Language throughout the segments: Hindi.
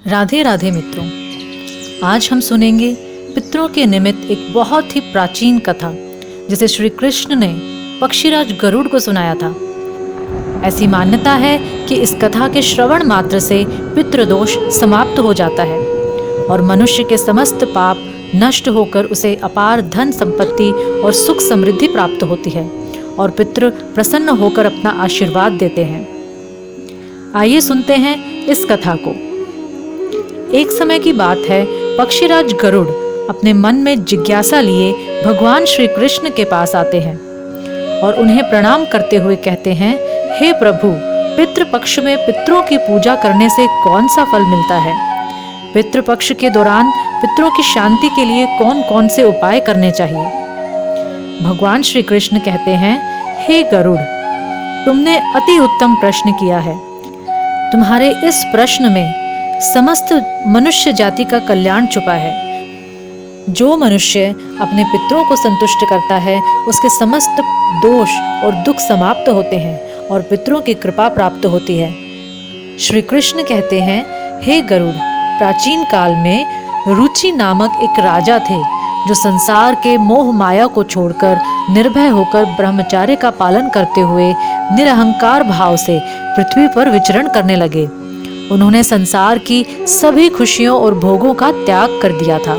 राधे राधे मित्रों, आज हम सुनेंगे पितरों के निमित्त एक बहुत ही प्राचीन कथा जिसे श्री कृष्ण ने पक्षीराज गरुड़ को सुनाया था। ऐसी मान्यता है कि इस कथा के श्रवण मात्र से पितृदोष समाप्त हो जाता है और मनुष्य के समस्त पाप नष्ट होकर उसे अपार धन संपत्ति और सुख समृद्धि प्राप्त होती है और पितृ प्रसन्न होकर अपना आशीर्वाद देते हैं। आइए सुनते हैं इस कथा को। एक समय की बात है, पक्षीराज गरुड़ अपने मन में जिज्ञासा लिए भगवान श्री कृष्ण के पास आते हैं और उन्हें प्रणाम करते हुए कहते हैं, हे प्रभु, पितृपक्ष में पितरों की पूजा करने से कौन सा फल मिलता है? पितृपक्ष के दौरान पितरों की शांति के लिए कौन कौन से उपाय करने चाहिए? भगवान श्री कृष्ण कहते हैं, हे गरुड़, तुमने अति उत्तम प्रश्न किया है। तुम्हारे इस प्रश्न में समस्त मनुष्य जाति का कल्याण छुपा है। जो मनुष्य अपने पितरों को संतुष्ट करता है उसके समस्त दोष और दुख समाप्त होते हैं और पितरों की कृपा प्राप्त होती है। श्री कृष्ण कहते हैं, हे गरुड़, प्राचीन काल में रुचि नामक एक राजा थे जो संसार के मोह माया को छोड़कर निर्भय होकर ब्रह्मचर्य का पालन करते हुए निरहंकार भाव से पृथ्वी पर विचरण करने लगे। उन्होंने संसार की सभी खुशियों और भोगों का त्याग कर दिया था।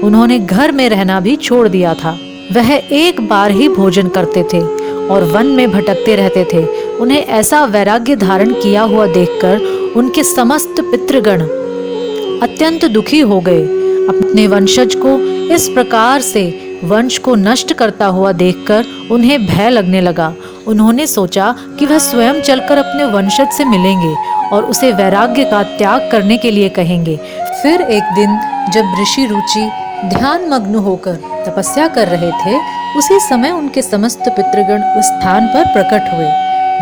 उन्होंने घर में रहना भी छोड़ दिया था। वह एक बार ही भोजन करते थे और वन में भटकते रहते थे। उन्हें ऐसा वैराग्य धारण किया हुआ देखकर उनके समस्त पितृगण अत्यंत दुखी हो गए। अपने वंशज को इस प्रकार से वंश को नष्ट करता हुआ देखकर उन्हें भय लगने लगा। उन्होंने सोचा कि वह स्वयं चलकर अपने वंशज से मिलेंगे और उसे वैराग्य का त्याग करने के लिए कहेंगे। फिर एक दिन जब ऋषि रुचि ध्यान मग्न होकर तपस्या कर रहे थे, उसी समय उनके समस्त पितृगण उस स्थान पर प्रकट हुए।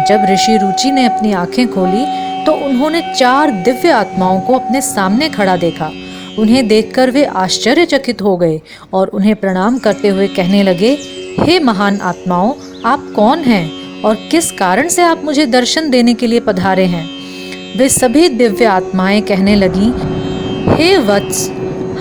जब ऋषि रुचि ने अपनी आंखें खोली तो उन्होंने 4 दिव्य आत्माओं को अपने सामने खड़ा देखा। उन्हें देखकर वे आश्चर्यचकित हो गए और उन्हें प्रणाम करते हुए कहने लगे, हे महान आत्माओं, आप कौन हैं और किस कारण से आप मुझे दर्शन देने के लिए पधारे हैं? वे सभी दिव्य आत्माएं कहने लगी, हे वत्स,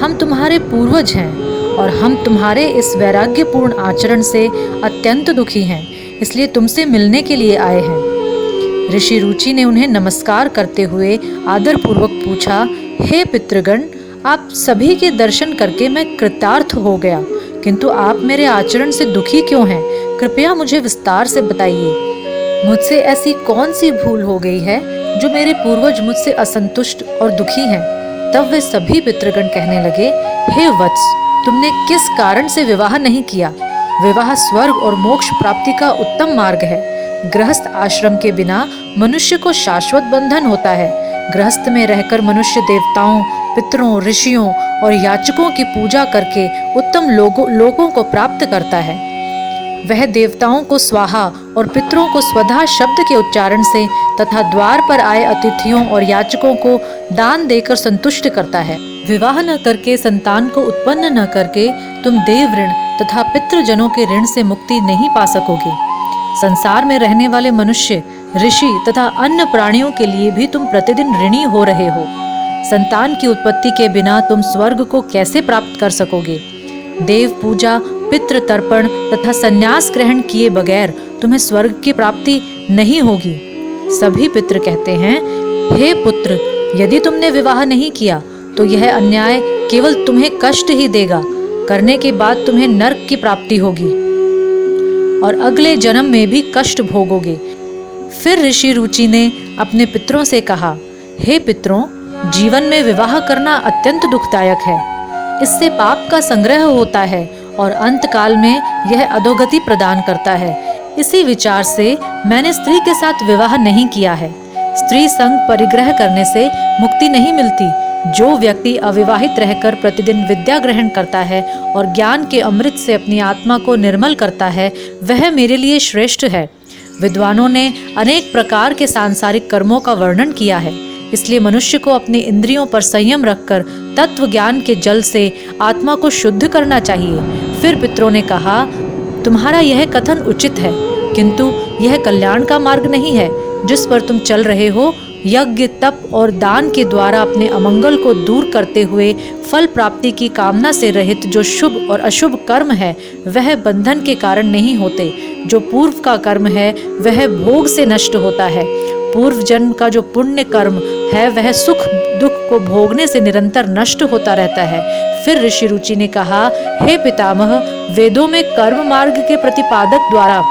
हम तुम्हारे पूर्वज हैं और हम तुम्हारे इस वैराग्यपूर्ण आचरण से अत्यंत दुखी हैं, इसलिए तुमसे मिलने के लिए आए हैं। ऋषि रुचि ने उन्हें नमस्कार करते हुए आदरपूर्वक पूछा, हे पितृगण, आप सभी के दर्शन करके मैं कृतार्थ हो गया, किंतु आप मेरे आचरण से दुखी क्यों हैं? कृपया मुझे विस्तार से बताइए। मुझसे ऐसी कौन सी भूल हो गई है जो मेरे पूर्वज मुझसे असंतुष्ट और दुखी हैं? तब वे सभी पितृगण कहने लगे, हे वत्स, तुमने किस कारण से विवाह नहीं किया? विवाह स्वर्ग और मोक्ष प्राप्ति का उत्तम मार्ग है। गृहस्थ आश्रम के बिना मनुष्य को शाश्वत बंधन होता है। गृहस्थ में रहकर मनुष्य देवताओं, पितरों, ऋषियों और याचकों की पूजा करके उत्तम लोगों को प्राप्त करता है। वह देवताओं को स्वाहा और पितरों को स्वधा शब्द के उच्चारण से तथा द्वार पर आए अतिथियों और याचकों को दान देकर संतुष्ट करता है। विवाह न करके, संतान को उत्पन्न न करके तुम देव ऋण तथा पितृजनों के ऋण से मुक्ति नहीं पा सकोगे। संसार में रहने वाले मनुष्य, ऋषि तथा अन्य प्राणियों के लिए भी तुम प्रतिदिन ऋणी हो रहे हो। संतान की उत्पत्ति के बिना तुम स्वर्ग को कैसे प्राप्त कर सकोगे? देव पूजा, पितृ तर्पण तथा संन्यास ग्रहण किए बगैर तुम्हें स्वर्ग की प्राप्ति नहीं होगी। सभी पितृ कहते हैं, हे पुत्र, यदि तुमने विवाह नहीं किया तो यह अन्याय केवल तुम्हें कष्ट ही देगा। करने के बाद तुम्हें नरक की प्राप्ति होगी और अगले जन्म में भी कष्ट भोगोगे। फिर ऋषि रुचि ने अपने पितरों से कहा, हे पितरों, जीवन में विवाह करना अत्यंत दुखदायक है। इससे पाप का संग्रह होता है और अंत काल में यह अधोगति प्रदान करता है। इसी विचार से मैंने स्त्री के साथ विवाह नहीं किया है। स्त्री संग परिग्रह करने से मुक्ति नहीं मिलती। जो व्यक्ति अविवाहित रहकर प्रतिदिन विद्या ग्रहण करता है और ज्ञान के अमृत से अपनी आत्मा को निर्मल करता है, वह मेरे लिए श्रेष्ठ है। विद्वानों ने अनेक प्रकार के सांसारिक कर्मों का वर्णन किया है, इसलिए मनुष्य को अपनी इंद्रियों पर संयम रखकर तत्व ज्ञान के जल से आत्मा को शुद्ध करना चाहिए। फिर पितरों ने कहा, तुम्हारा यह कथन उचित है, किंतु यह कल्याण का मार्ग नहीं है। जिस पर तुम चल रहे हो यज्ञ, तप और दान के द्वारा अपने अमंगल को दूर करते हुए फल प्राप्ति की कामना से रहित जो शुभ और अशुभ कर्म है वह बंधन के कारण नहीं होते। जो पूर्व का कर्म है वह भोग से नष्ट होता है। पूर्व जन्म का जो पुण्य कर्म है वह सुख दुख को भोगने से निरंतर नष्ट होता रहता है। फिर ऋषि रुचि ने कहा, हे पितामह, वेदों में कर्म मार्ग के प्रतिपादक द्वारा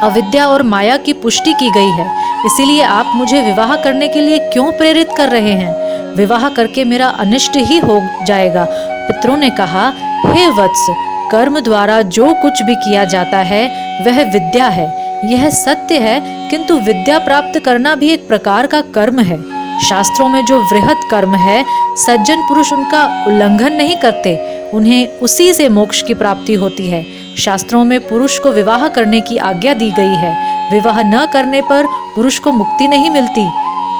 अविद्या और माया की पुष्टि की गई है, इसीलिए आप मुझे विवाह करने के लिए क्यों प्रेरित कर रहे हैं? विवाह करके मेरा अनिष्ट ही हो जाएगा। पितरों ने कहा, हे वत्स, कर्म द्वारा जो कुछ भी किया जाता है वह विद्या है। यह सत्य है, किंतु विद्या प्राप्त करना भी एक प्रकार का कर्म है। शास्त्रों में जो वृहत कर्म है, सज्जन पुरुष उनका उल्लंघन नहीं करते, उन्हें उसी से मोक्ष की प्राप्ति होती है। शास्त्रों में पुरुष को विवाह करने की आज्ञा दी गई है। विवाह न करने पर पुरुष को मुक्ति नहीं मिलती।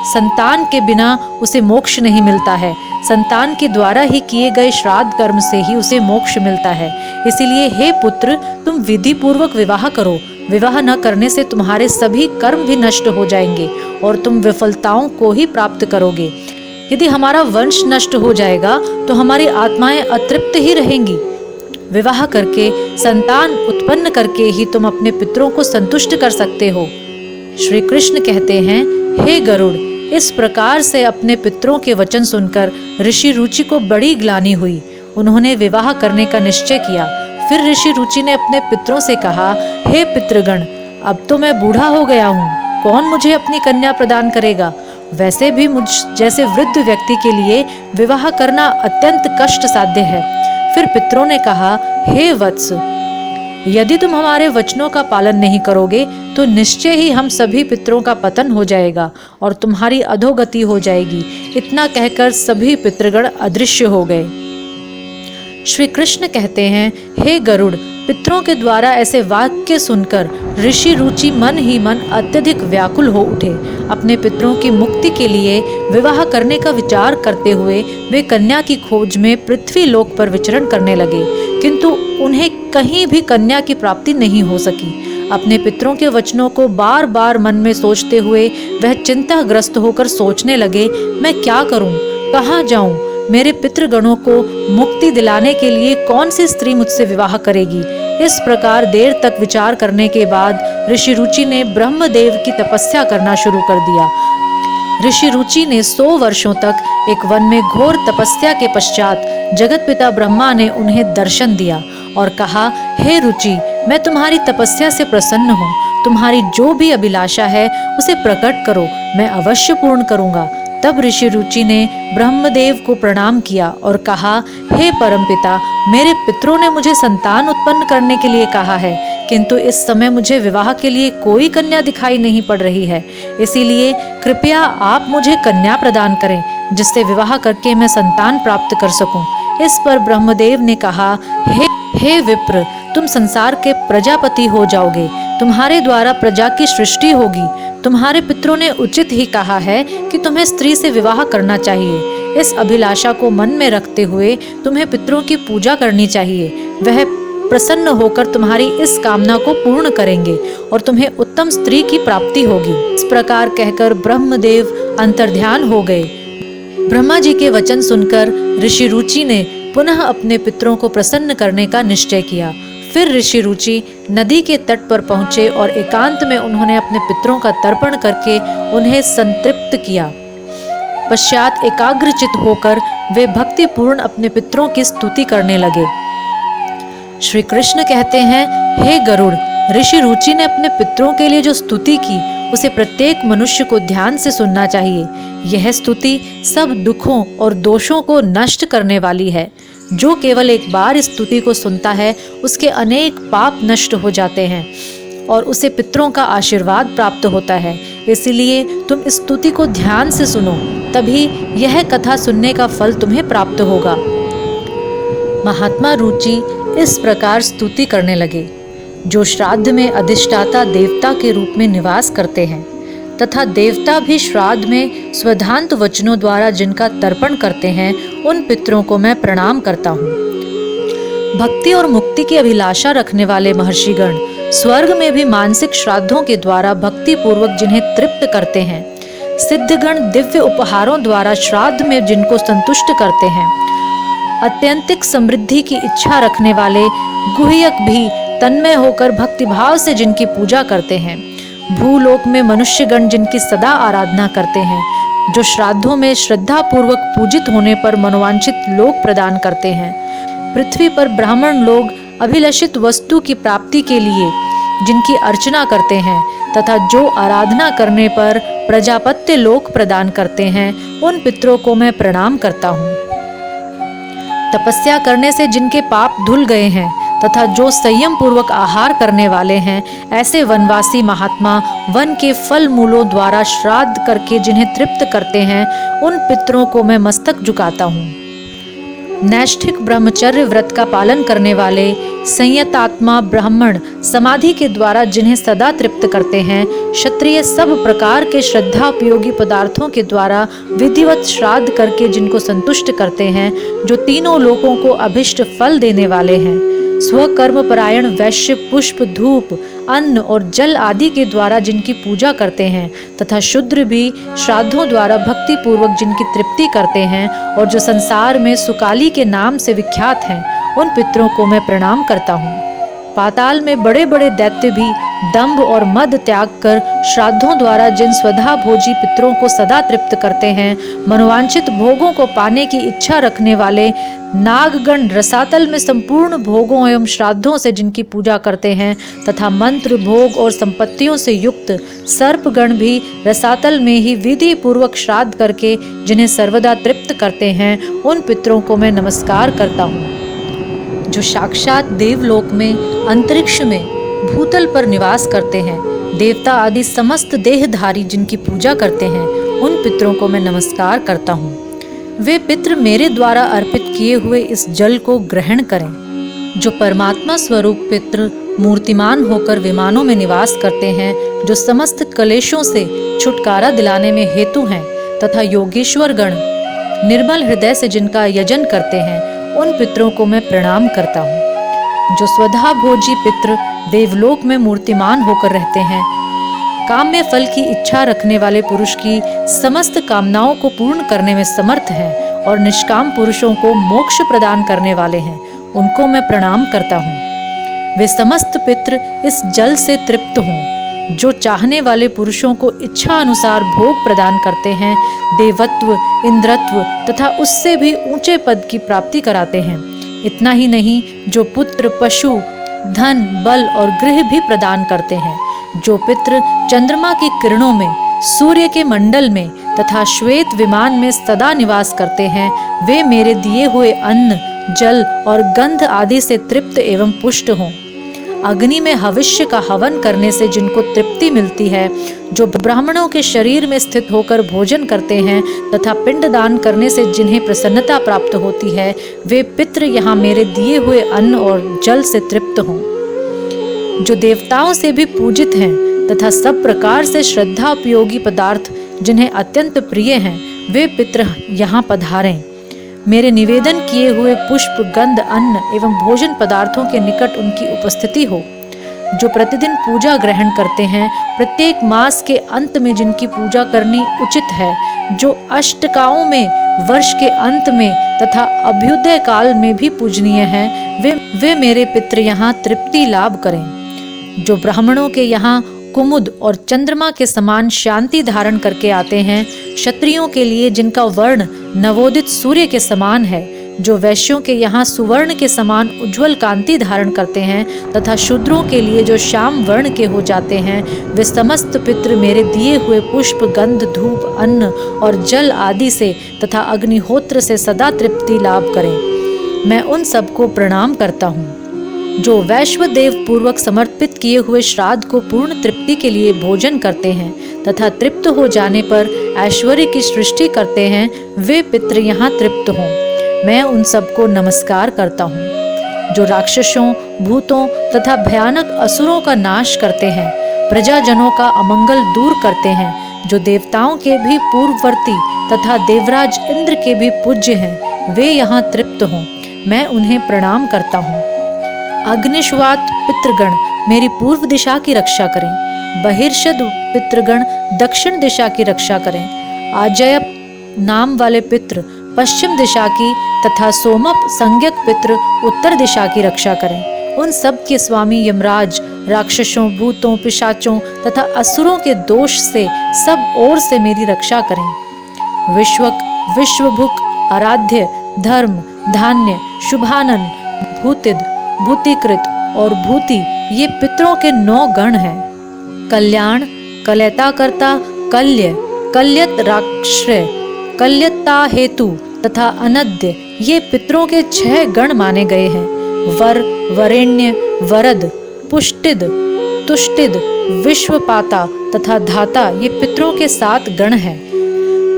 संतान के बिना उसे मोक्ष नहीं मिलता है। संतान के द्वारा ही किए गए श्राद्ध कर्म से ही उसे मोक्ष मिलता है। इसीलिए हे पुत्र, तुम विधि पूर्वक विवाह करो। विवाह न करने से तुम्हारे सभी कर्म भी नष्ट हो जाएंगे और तुम विफलताओं को ही प्राप्त करोगे। यदि हमारा वंश नष्ट हो जाएगा तो हमारी आत्माएं अतृप्त ही रहेंगी। विवाह करके, संतान उत्पन्न करके ही तुम अपने पितरों को संतुष्ट कर सकते हो। श्री कृष्ण कहते हैं, हे गरुड़, इस प्रकार से अपने पितरों के वचन सुनकर ऋषि रुचि को बड़ी ग्लानि हुई। उन्होंने विवाह करने का निश्चय किया। फिर ऋषि रुचि ने अपने पितरों से कहा, हे पितृगण, अब तो मैं बूढ़ा हो गया हूँ, कौन मुझे अपनी कन्या प्रदान करेगा? वैसे भी मुझ जैसे वृद्ध व्यक्ति के लिए विवाह करना अत्यंत कष्ट साध्य है। फिर पितरों ने कहा, हे वत्स, यदि तुम हमारे वचनों का पालन नहीं करोगे तो निश्चय ही हम सभी पितरों का पतन हो जाएगा और तुम्हारी अधोगति हो जाएगी। इतना कहकर सभी पितृगण अदृश्य हो गए। श्री कृष्ण कहते हैं, हे गरुड़, पितरों के द्वारा ऐसे वाक्य सुनकर ऋषि रुचि मन ही मन अत्यधिक व्याकुल हो उठे। अपने पितरों की मुक्ति के लिए विवाह करने का विचार करते हुए वे कन्या की खोज में पृथ्वी लोक पर विचरण करने लगे, किंतु उन्हें कहीं भी कन्या की प्राप्ति नहीं हो सकी। अपने पितरों के वचनों को बार बार मन में सोचते हुए वह चिंताग्रस्त होकर सोचने लगे, मैं क्या करूं, कहाँ जाऊं? मेरे पितृगणों को मुक्ति दिलाने के लिए कौन सी स्त्री मुझसे विवाह करेगी? इस प्रकार देर तक विचार करने के बाद ऋषि रुचि ने ब्रह्मदेव की तपस्या करना शुरू कर दिया। ऋषि रुचि ने 100 वर्षों तक एक वन में घोर तपस्या के पश्चात जगत पिता ब्रह्मा ने उन्हें दर्शन दिया और कहा, हे रुचि, मैं तुम्हारी तपस्या से प्रसन्न हूँ। तुम्हारी जो भी अभिलाषा है उसे प्रकट करो, मैं अवश्य पूर्ण करूँगा। तब ऋषि रुचि ने ब्रह्मदेव को प्रणाम किया और कहा, हे परमपिता, मेरे पितरों ने मुझे संतान उत्पन्न करने के लिए कहा है, किंतु इस समय मुझे विवाह के लिए कोई कन्या दिखाई नहीं पड़ रही है। इसीलिए कृपया आप मुझे कन्या प्रदान करें, जिससे विवाह करके मैं संतान प्राप्त कर सकूं। इस पर ब्रह्मदेव ने कहा, हे विप्र, तुम संसार के प्रजापति हो जाओगे। तुम्हारे द्वारा प्रजा की सृष्टि होगी। तुम्हारे पितरों ने उचित ही कहा है कि तुम्हें स्त्री से विवाह करना चाहिए। इस अभिलाषा को मन में रखते हुए तुम्हें पितरों की पूजा करनी चाहिए। वह प्रसन्न होकर तुम्हारी इस कामना को पूर्ण करेंगे और तुम्हें उत्तम स्त्री की प्राप्ति होगी। इस प्रकार कहकर ब्रह्मदेव अंतर्ध्यान हो गए। ब्रह्मा जी के वचन सुनकर ऋषि रुचि ने पुनः अपने पितरों को प्रसन्न करने का निश्चय किया। फिर ऋषि रुचि नदी के तट पर पहुंचे और एकांत में उन्होंने अपने पितरों का तर्पण करके उन्हें संतृप्त किया। पश्चात एकाग्रचित होकर वे भक्तिपूर्ण अपने पितरों की स्तुति करने लगे। श्री कृष्ण कहते हैं, हे गरुड़, ऋषि रुचि ने अपने पितरों के लिए जो स्तुति की उसे प्रत्येक मनुष्य को ध्यान से सुनना चाहिए। यह स्तुति सब दुखों और दोषों को नष्ट करने वाली है। जो केवल एक बार इस स्तुति को सुनता है उसके अनेक पाप नष्ट हो जाते हैं और उसे पितरों का आशीर्वाद प्राप्त होता है। इसलिए तुम इस स्तुति को ध्यान से सुनो, तभी यह कथा सुनने का फल तुम्हें प्राप्त होगा। महात्मा रुचि इस प्रकार स्तुति करने लगे। जो श्राद्ध में अधिष्ठाता देवता के रूप में निवास करते हैं तथा देवता भी श्राद्ध में स्वधांत वचनों द्वारा जिनका तर्पण करते हैं, उन पितरों को मैं प्रणाम करता हूँ। भक्ति और मुक्ति की अभिलाषा रखने वाले महर्षिगण स्वर्ग में भी मानसिक श्राद्धों के द्वारा भक्ति पूर्वक जिन्हें तृप्त करते हैं। सिद्धगण दिव्य उपहारों द्वारा श्राद्ध में जिनको संतुष्ट करते हैं, अत्यंतिक समृद्धि की इच्छा रखने वाले गुह्यक भी तन्मय होकर भक्तिभाव से जिनकी पूजा करते हैं, भूलोक में मनुष्यगण जिनकी सदा आराधना करते हैं, जो श्राद्धों में श्रद्धा पूर्वक पूजित होने पर मनोवांछित लोक प्रदान करते हैं, पृथ्वी पर ब्राह्मण लोग अभिलषित वस्तु की प्राप्ति के लिए जिनकी अर्चना करते हैं तथा जो आराधना करने पर प्रजापत्य लोक प्रदान करते हैं, उन पितरों को मैं प्रणाम करता हूँ। तपस्या करने से जिनके पाप धुल गए हैं तथा जो संयम पूर्वक आहार करने वाले हैं, ऐसे वनवासी महात्मा वन के फल मूलों द्वारा श्राद्ध करके जिन्हें तृप्त करते हैं, उन पितरों को मैं मस्तक झुकाता हूँ। नैष्ठिक ब्रह्मचर्य व्रत का पालन करने वाले संयतात्मा ब्राह्मण समाधि के द्वारा जिन्हें सदा तृप्त करते हैं, क्षत्रिय सब प्रकार के श्रद्धा उपयोगी पदार्थों के द्वारा विधिवत श्राद्ध करके जिनको संतुष्ट करते हैं, जो तीनों लोकों को अभिष्ट फल देने वाले हैं, स्वकर्म परायण वैश्य पुष्प धूप अन्न और जल आदि के द्वारा जिनकी पूजा करते हैं तथा शूद्र भी श्राद्धों द्वारा भक्ति पूर्वक जिनकी तृप्ति करते हैं और जो संसार में सुकाली के नाम से विख्यात हैं, उन पितरों को मैं प्रणाम करता हूँ। पाताल में बड़े बड़े दैत्य भी दंभ और मद त्याग कर श्राद्धों द्वारा जिन स्वधा भोजी पितरों को सदा तृप्त करते हैं, मनोवांछित भोगों को पाने की इच्छा रखने वाले नागगण रसातल में संपूर्ण भोगों एवं श्राद्धों से जिनकी पूजा करते हैं तथा मंत्र भोग और संपत्तियों से युक्त सर्पगण भी रसातल में ही विधि पूर्वक श्राद्ध करके जिन्हें सर्वदा तृप्त करते हैं, उन पितरों को मैं नमस्कार करता हूँ। जो साक्षात देवलोक में अंतरिक्ष में भूतल पर निवास करते हैं, देवता आदि समस्त देहधारी जिनकी पूजा करते हैं, उन पितरों को मैं नमस्कार करता हूँ। वे पितृ मेरे द्वारा अर्पित किए हुए इस जल को ग्रहण करें। जो परमात्मा स्वरूप पितृ मूर्तिमान होकर विमानों में निवास करते हैं, जो समस्त कलेशों से छुटकारा दिलाने में हेतु हैं तथा योगेश्वर गण निर्मल हृदय से जिनका यजन करते हैं, उन पितरों को मैं प्रणाम करता हूँ। जो स्वधा भोजी पितृ देवलोक में मूर्तिमान होकर रहते हैं, काम्य फल की इच्छा रखने वाले पुरुष की समस्त कामनाओं को पूर्ण करने में समर्थ हैं और निष्काम पुरुषों को मोक्ष प्रदान करने वाले हैं, उनको मैं प्रणाम करता हूँ। वे समस्त पितृ इस जल से तृप्त हों, जो चाहने वाले पुरुषों को इच्छा अनुसार भोग प्रदान करते हैं, देवत्व इंद्रत्व तथा उससे भी ऊंचे पद की प्राप्ति कराते हैं। इतना ही नहीं, जो पुत्र पशु धन बल और गृह भी प्रदान करते हैं। जो पितृ चंद्रमा की किरणों में सूर्य के मंडल में तथा श्वेत विमान में सदा निवास करते हैं, वे मेरे दिए हुए अन्न जल और गंध आदि से तृप्त एवं पुष्ट हों। अग्नि में हविष्य का हवन करने से जिनको तृप्ति मिलती है, जो ब्राह्मणों के शरीर में स्थित होकर भोजन करते हैं तथा पिंडदान करने से जिन्हें प्रसन्नता प्राप्त होती है, वे पितृ यहाँ मेरे दिए हुए अन्न और जल से तृप्त हों। जो देवताओं से भी पूजित हैं तथा सब प्रकार से श्रद्धा उपयोगी पदार्थ जिन्हें अत्यंत प्रिय हैं, वे पितृ यहाँ पधारें। मेरे निवेदन किए हुए पुष्प गंध अन्न एवं भोजन पदार्थों के निकट उनकी उपस्थिति हो। जो प्रतिदिन पूजा ग्रहण करते हैं, प्रत्येक मास के अंत में जिनकी पूजा करनी उचित है, जो अष्टकाओं में वर्ष के अंत में तथा अभ्युदय काल में भी पूजनीय हैं, वे मेरे पितृ यहाँ तृप्ति लाभ करें। जो ब्राह्मणों के यहाँ कुमुद और चंद्रमा के समान शांति धारण करके आते हैं, क्षत्रियों के लिए जिनका वर्ण नवोदित सूर्य के समान है, जो वैश्यों के यहाँ सुवर्ण के समान उज्जवल कांति धारण करते हैं तथा शूद्रों के लिए जो श्याम वर्ण के हो जाते हैं, वे समस्त पितृ मेरे दिए हुए पुष्प गंध धूप अन्न और जल आदि से तथा अग्निहोत्र से सदा तृप्ति लाभ करें। मैं उन सबको प्रणाम करता हूँ। जो वैश्वदेव पूर्वक समर्पित किए हुए श्राद्ध को पूर्ण तृप्ति के लिए भोजन करते हैं तथा तृप्त हो जाने पर ऐश्वर्य की सृष्टि करते हैं, वे पितृ यहाँ तृप्त हों। मैं उन सबको नमस्कार करता हूँ। जो राक्षसों भूतों तथा भयानक असुरों का नाश करते हैं, प्रजाजनों का अमंगल दूर करते हैं, जो देवताओं के भी पूर्ववर्ती तथा देवराज इंद्र के भी पूज्य हैं, वे यहाँ तृप्त हों। मैं उन्हें प्रणाम करता हूँ। अग्निश्वात पितृगण मेरी पूर्व दिशा की रक्षा करें। बहिर्षद पितृगण दक्षिण दिशा की रक्षा करें। आजयप नाम वाले पितृ पश्चिम दिशा की तथा सोमप संज्ञक पितृ उत्तर दिशा की रक्षा करें। उन सब के स्वामी यमराज राक्षसों, भूतों, पिशाचों तथा असुरों के दोष से सब ओर से मेरी रक्षा करें। विश्वक, विश्वभुक, आराध्य, धर्म, धान्य, शुभानन, भूतिद, भूतिकृत और भूति ये पितरों के 9 गण हैं। कल्याण, कलयताकर्ता, कल्य, कल्यत राक्षय, कल्यता हेतु तथा अनद्य ये पितरों के 6 गण माने गए हैं। वर, वरेण्य, वरद, पुष्टिद, तुष्टिद, विश्वपाता तथा धाता ये पितरों के 7 गण हैं।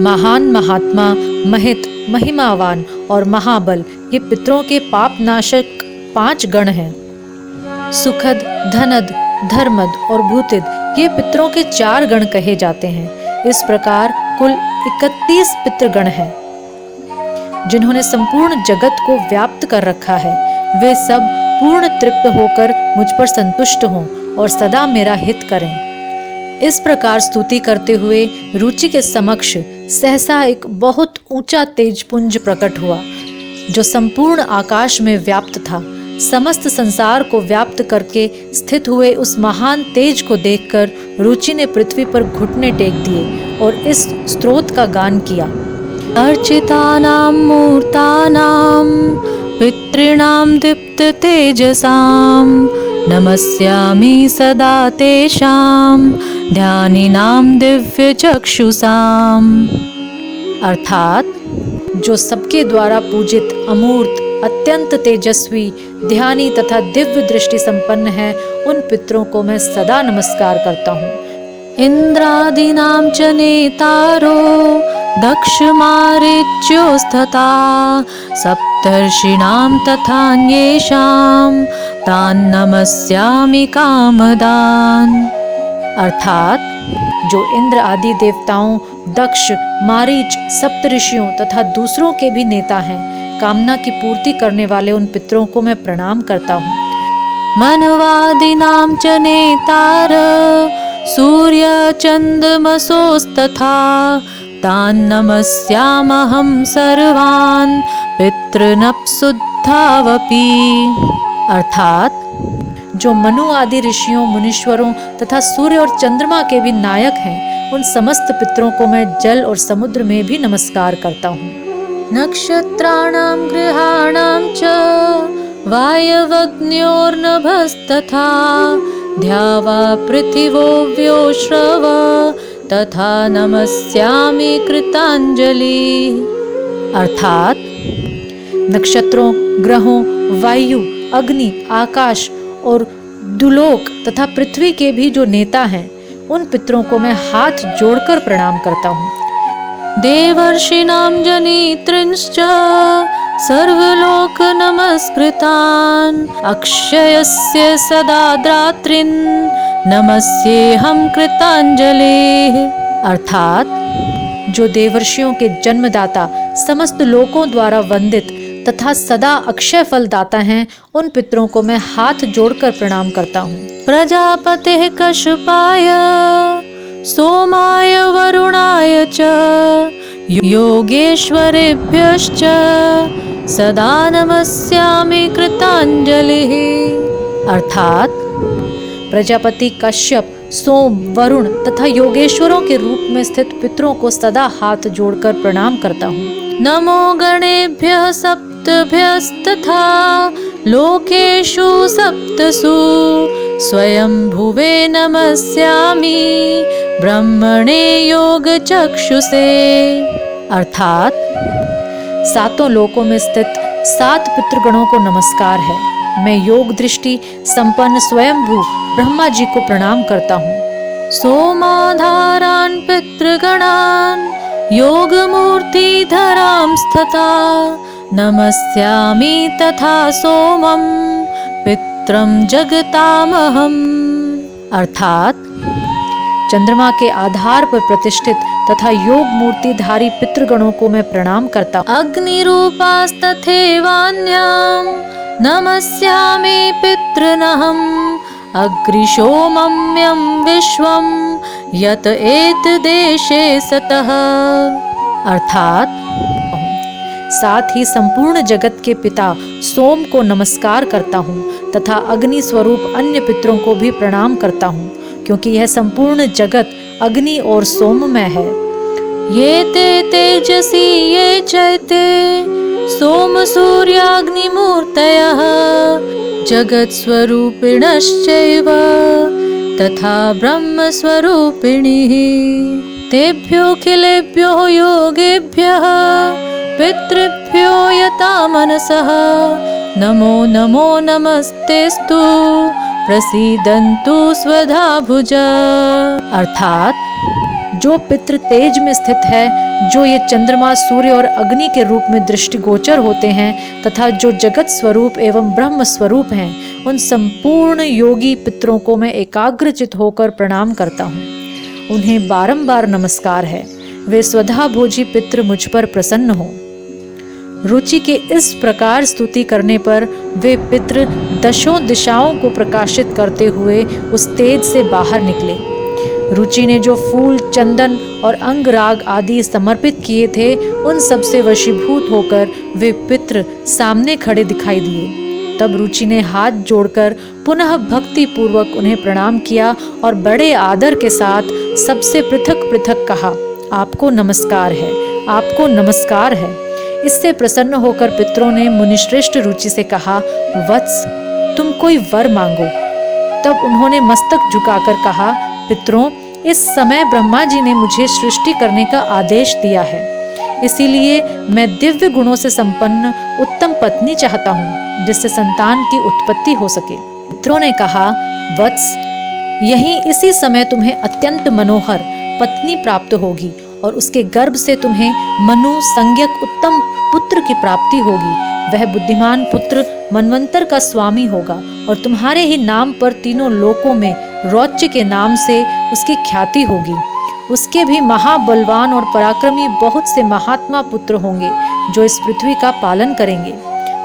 महान, महात्मा, महित, महिमावान और महाबल ये पितरों के पाप नाशक 5 गण हैं। सुखद, धनद, धर्मद और भूतिद ये पितरों के 4 गण कहे जाते हैं। इस प्रकार कुल 31 पितृगण हैं जिन्होंने संपूर्ण जगत को व्याप्त कर रखा है। वे सब पूर्ण तृप्त होकर मुझ पर संतुष्ट हों और सदा मेरा हित करें। इस प्रकार स्तुति करते हुए रुचि के समक्ष सहसा एक बहुत ऊंचा तेजपुंज प्रकट हुआ जो संपूर्ण आकाश में व्याप्त था। समस्त संसार को व्याप्त करके स्थित हुए उस महान तेज को देखकर रुचि ने पृथ्वी पर घुटने टेक दिए और इस स्तोत्र का गान किया। अर्चितानां मूर्तानां पितॄणां दीप्त तेजसां नमस्यामि सदा तेषां ध्यानिनां दिव्य चक्षुषां। अर्थात जो सबके द्वारा पूजित, अमूर्त, अत्यंत तेजस्वी, ध्यानी तथा दिव्य दृष्टि संपन्न है, उन पितरों को मैं सदा नमस्कार करता हूँ। इंद्रादीनां च नेतारो दक्ष मारीच्योस्तथा सप्तर्षीणां तथान्येषां तान् नमस्यामि कामदान्। अर्थात जो इंद्र आदि देवताओं, दक्ष, मारीच, सप्तऋषियों तथा दूसरों के भी नेता हैं, कामना की पूर्ति करने वाले उन पितरों को मैं प्रणाम करता हूँ। मनवादिनां च नेतार सूर्य चंद्रमसोस्तथा तान् नमस्यामहं सर्वान् पितृनप्सुद्धावपि। अर्थात जो मनु आदि ऋषियों, मुनीश्वरों तथा सूर्य और चंद्रमा के भी नायक हैं, उन समस्त पितरों को मैं जल और समुद्र में भी नमस्कार करता हूँ। नक्षत्राणां ग्रहाणां च वायवग्न्योर्नभस्तथा ध्यावा पृथिवो व्योश्रव तथा नमस्यामि कृतांजलि। अर्थात नक्षत्रों, ग्रहों, वायु, अग्नि, आकाश और दुलोक तथा पृथ्वी के भी जो नेता हैं, उन पितरों को मैं हाथ जोड़कर प्रणाम करता हूँ। देवर्षिणां जनित्रिंश्च सर्वलोक नमस्कृतान् अक्षयस्य सदा दात्रीन् नमस्येऽहं कृतांजलिः। अर्थात जो देवर्षियों के जन्मदाता, समस्त लोकों द्वारा वंदित तथा सदा अक्षय फल दाता हैं, उन पितरों को मैं हाथ जोड़कर प्रणाम करता हूँ। प्रजापतिः कश्यपाय सोमाय वरुणाय च योगेश्वरेभ्यश्च सदा नमस्यामि कृतांजलिः। अर्थात प्रजापति कश्यप, सोम, वरुण तथा योगेश्वरों के रूप में स्थित पितरों को सदा हाथ जोड़कर प्रणाम करता हूँ। नमो गणेभ्यः सप्तभ्यस्तथा लोकेषु सप्तसु स्वयंभुवे नमस्यामि ब्रह्मणे योग चक्षुषे। अर्थात सातों लोकों में स्थित 7 पितृगणों को नमस्कार है। मैं योग दृष्टि संपन्न स्वयंभू ब्रह्मा जी को प्रणाम करता हूँ। सोमाधारान् पितृगणान् योगमूर्तिधरां तथा नमस्यामि तथा सोमं पित्रं जगतामहम्। अर्थात चंद्रमा के आधार पर प्रतिष्ठित तथा योग मूर्तिधारी पितृगणों को मैं प्रणाम करता हूँ। अग्निरूपास्तथैवान्यां नमस्यामि पितृनहं अग्रिशोमम्यं विश्वं यत एत देशे सतः। अर्थात साथ ही संपूर्ण जगत के पिता सोम को नमस्कार करता हूँ तथा अग्नि स्वरूप अन्य पितरों को भी प्रणाम करता हूँ, क्योंकि यह संपूर्ण जगत अग्नि और सोममय है। ये ते तेजसी ये चैते सोम सूर्याग्निमूर्तयः जगत स्वरूपिणश्चैव तथा ब्रह्म स्वरूपिणीः। तेभ्यो खिलेभ्यो योगेभ्यः पितृभ्यो यता मनसः नमो नमो नमस्तेस्तु प्रसीदन्तु स्वधा भुजा। अर्थात जो पितृ तेज में स्थित है, जो ये चंद्रमा सूर्य और अग्नि के रूप में दृष्टिगोचर होते हैं तथा जो जगत स्वरूप एवं ब्रह्म स्वरूप हैं, उन संपूर्ण योगी पितरों को मैं एकाग्रचित होकर प्रणाम करता हूँ। उन्हें बारंबार नमस्कार है। वे स्वधा भोजी पितृ मुझ पर प्रसन्न हो। रुचि के इस प्रकार स्तुति करने पर वे पितृ दशों दिशाओं को प्रकाशित करते हुए उस तेज से बाहर निकले। रुचि ने जो फूल, चंदन और अंगराग आदि समर्पित किए थे, उन सब से वशीभूत होकर वे पितृ सामने खड़े दिखाई दिए। तब रुचि ने हाथ जोड़कर पुनः भक्ति पूर्वक उन्हें प्रणाम किया और बड़े आदर के साथ सबसे पृथक पृथक कहा, आपको नमस्कार है, आपको नमस्कार है। इससे प्रसन्न होकर पितरों ने मुनिश्रेष्ठ रुचि से कहा, वत्स, तुम कोई वर मांगो। तब उन्होंने मस्तक झुकाकर कहा, पितरों, इस समय ब्रह्मा जी ने मुझे सृष्टि करने का आदेश दिया है, इसीलिए मैं दिव्य गुणों से संपन्न उत्तम पत्नी चाहता हूँ, जिससे संतान की उत्पत्ति हो सके। पितरों ने कहा, वत्स, यही इसी समय तुम्हें अत्यंत मनोहर पत्नी प्राप्त होगी और उसके गर्भ से तुम्हें मनु संज्ञक उत्तम पुत्र की प्राप्ति होगी। वह बुद्धिमान पुत्र मनवंतर का स्वामी होगा और तुम्हारे ही नाम पर तीनों लोकों में रौच्य के नाम से उसकी ख्याति होगी। उसके भी महाबलवान और पराक्रमी बहुत से महात्मा पुत्र होंगे जो इस पृथ्वी का पालन करेंगे।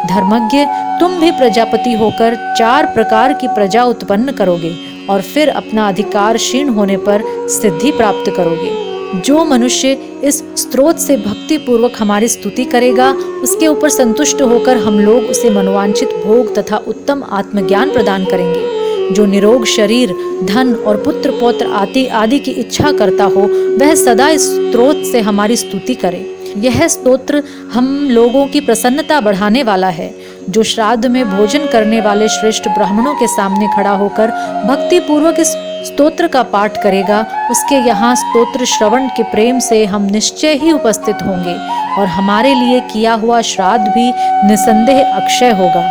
धर्मज्ञ, तुम भी प्रजापति होकर 4 प्रकार की प्रजा उत्पन्न करोगे और फिर अपना अधिकार क्षीण होने पर सिद्धि प्राप्त करोगे। जो मनुष्य इस स्तोत्र से भक्ति पूर्वक हमारी स्तुति करेगा, उसके ऊपर संतुष्ट होकर हम लोग उसे मनोवांछित भोग तथा उत्तम आत्मज्ञान प्रदान करेंगे। जो निरोग शरीर, धन और पुत्र पौत्र आदि की इच्छा करता हो, वह सदा इस स्तोत्र से हमारी स्तुति करे। यह स्तोत्र हम लोगों की प्रसन्नता बढ़ाने वाला है। जो श्राद्ध में भोजन करने वाले श्रेष्ठ ब्राह्मणों के सामने खड़ा होकर भक्ति पूर्वक इस स्तोत्र का पाठ करेगा, उसके यहाँ स्तोत्र श्रवण के प्रेम से हम निश्चय ही उपस्थित होंगे और हमारे लिए किया हुआ श्राद्ध भी निसंदेह अक्षय होगा।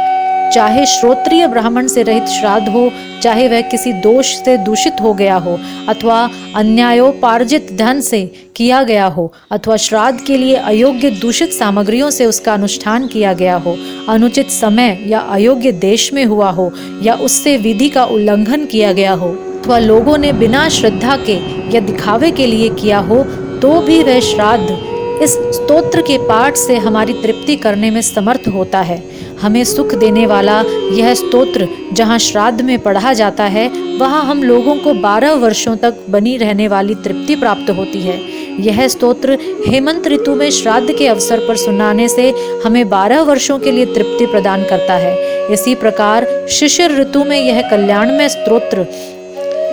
चाहे श्रोत्रिय ब्राह्मण से रहित श्राद्ध हो, चाहे वह किसी दोष से दूषित हो गया हो, अथवा अन्यायोपार्जित धन से किया गया हो, अथवा श्राद्ध के लिए अयोग्य दूषित सामग्रियों से उसका अनुष्ठान किया गया हो, अनुचित समय या अयोग्य देश में हुआ हो, या उससे विधि का उल्लंघन किया गया हो, अथवा लोगों ने बिना श्रद्धा के या दिखावे के लिए किया हो, तो भी वह श्राद्ध इस स्तोत्र के पाठ से हमारी तृप्ति करने में समर्थ होता है। हमें सुख देने वाला यह स्तोत्र जहाँ श्राद्ध में पढ़ा जाता है, वहाँ हम लोगों को 12 वर्षों तक बनी रहने वाली तृप्ति प्राप्त होती है। यह स्तोत्र हेमंत ऋतु में श्राद्ध के अवसर पर सुनाने से हमें 12 वर्षों के लिए तृप्ति प्रदान करता है। इसी प्रकार शिशिर ऋतु में यह कल्याणमय स्तोत्र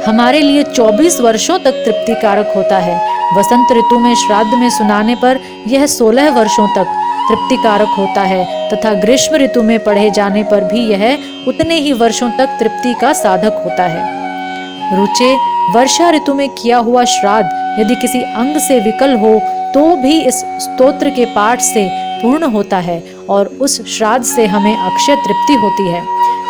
हमारे लिए 24 वर्षों तक तृप्तिकारक होता है। वसंत ऋतु में श्राद्ध में सुनाने पर यह 16 वर्षों तक तृप्तिकारक होता है तथा ग्रीष्म ऋतु में पढ़े जाने पर भी यह उतने ही वर्षों तक तृप्ति का साधक होता है। रुचे, वर्षा ऋतु में किया हुआ श्राद्ध यदि किसी अंग से विकल हो तो भी इस स्तोत्र के पाठ से पूर्ण होता है और उस श्राद्ध से हमें अक्षय तृप्ति होती है।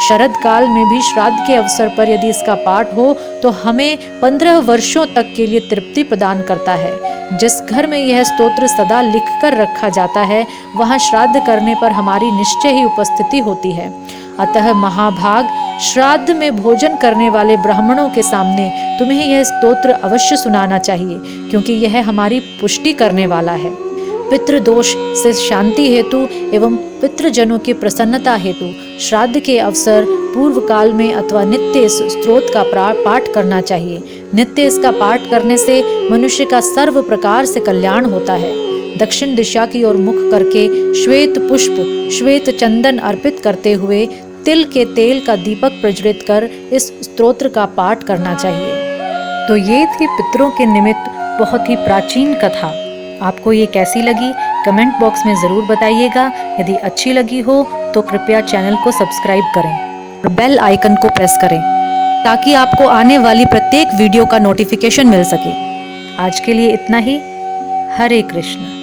शरद काल में भी श्राद्ध के अवसर पर यदि इसका पाठ हो तो हमें 15 वर्षों तक के लिए तृप्ति प्रदान करता है। जिस घर में यह स्तोत्र सदा लिख कर रखा जाता है, वहाँ श्राद्ध करने पर हमारी निश्चय ही उपस्थिति होती है। अतः महाभाग, श्राद्ध में भोजन करने वाले ब्राह्मणों के सामने तुम्हें यह स्तोत्र अवश्य सुनाना चाहिए, क्योंकि यह हमारी पुष्टि करने वाला है। पितृदोष से शांति हेतु एवं पितृजनों की प्रसन्नता हेतु श्राद्ध के अवसर पूर्व काल में अथवा नित्य इस स्तोत्र का पाठ करना चाहिए। नित्य इसका पाठ करने से मनुष्य का सर्व प्रकार से कल्याण होता है। दक्षिण दिशा की ओर मुख करके श्वेत पुष्प, श्वेत चंदन अर्पित करते हुए तिल के तेल का दीपक प्रज्वलित कर इस स्तोत्र का पाठ करना चाहिए। तो ये थी पितरों के निमित्त बहुत ही प्राचीन कथा। आपको ये कैसी लगी कमेंट बॉक्स में ज़रूर बताइएगा। यदि अच्छी लगी हो तो कृपया चैनल को सब्सक्राइब करें और बेल आइकन को प्रेस करें ताकि आपको आने वाली प्रत्येक वीडियो का नोटिफिकेशन मिल सके। आज के लिए इतना ही। हरे कृष्ण।